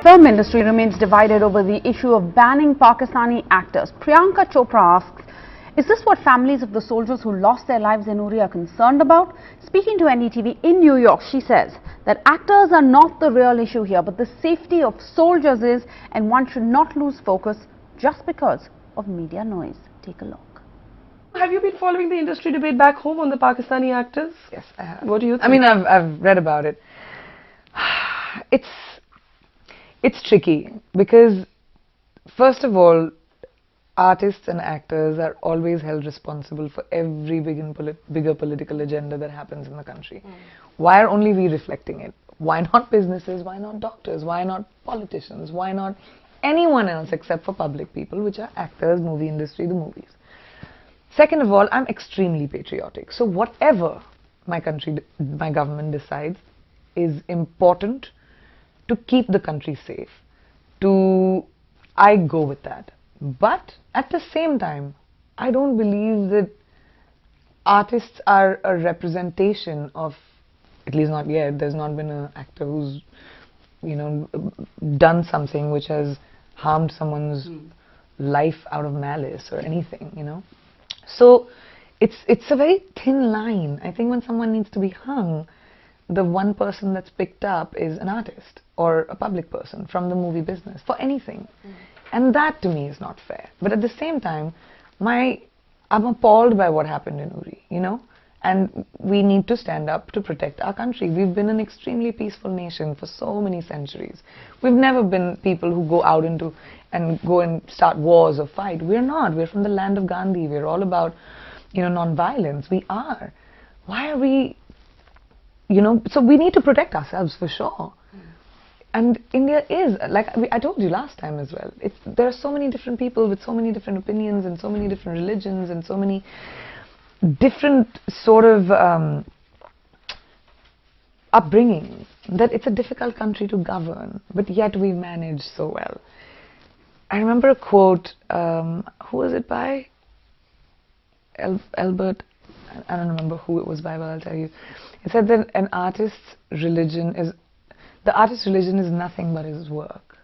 film industry remains divided over the issue of banning Pakistani actors. Priyanka Chopra asks, is this what families of the soldiers who lost their lives in Uri are concerned about? Speaking to NDTV in New York, she says that actors are not the real issue here, but the safety of soldiers is, and one should not lose focus just because of media noise. Take a look. Have you been following the industry debate back home on the Pakistani actors? Yes, I have. What do you think? I mean, I've read about it. It's tricky because, first of all, artists and actors are always held responsible for every bigger political agenda that happens in the country. Why are only we reflecting it? Why not businesses? Why not doctors? Why not politicians? Why not anyone else except for public people, which are actors, movie industry, the movies? Second of all, I'm extremely patriotic. So whatever my government decides is important to keep the country safe. I go with that. But at the same time, I don't believe that artists are a representation of, at least not yet, there's not been an actor who's, done something which has harmed someone's life out of malice or anything, So it's a very thin line. I think when someone needs to be hung, the one person that's picked up is an artist or a public person from the movie business for anything. And that to me is not fair. But at the same time, I'm appalled by what happened in Uri, and we need to stand up to protect our country. We've been an extremely peaceful nation for so many centuries. We've never been people who go out and go and start wars or fight. We're not. We're from the land of Gandhi. We're all about, non-violence. We are. Why are we, so we need to protect ourselves for sure. And India is, like I told you last time as well, there are so many different people with so many different opinions and so many different religions and so many different sort of upbringing that it's a difficult country to govern, but yet we manage so well. I remember a quote, who was it by? Albert, I don't remember who it was by, but I'll tell you. It said that the artist's religion is nothing but his work.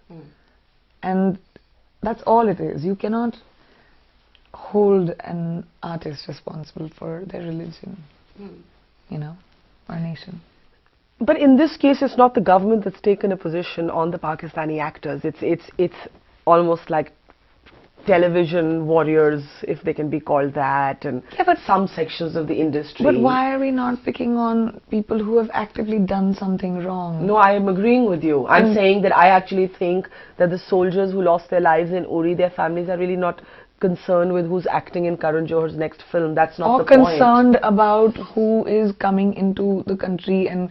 And that's all it is. You cannot hold an artist responsible for their religion, or nation. But in this case, it's not the government that's taken a position on the Pakistani actors. It's almost like television warriors, if they can be called that, and but some sections of the industry. But why are we not picking on people who have actively done something wrong? No, I am agreeing with you. I'm saying that I actually think that the soldiers who lost their lives in Uri, their families are really not concerned with who's acting in Karan Johar's next film. That's not the point. Or concerned about who is coming into the country and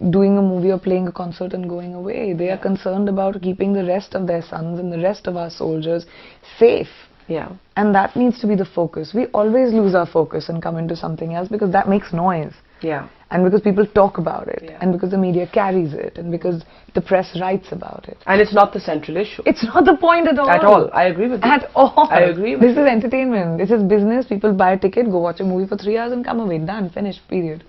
doing a movie or playing a concert and going away. They are concerned about keeping the rest of their sons and the rest of our soldiers safe. Yeah. And that needs to be the focus. We always lose our focus and come into something else because that makes noise. Yeah. And because people talk about it. Yeah. And because the media carries it. And because the press writes about it. And it's not the central issue. It's not the point at all. At all. I agree with you. At all. I agree with This is entertainment. This is business. People buy a ticket, go watch a movie for 3 hours and come away. Done. Finished. Period.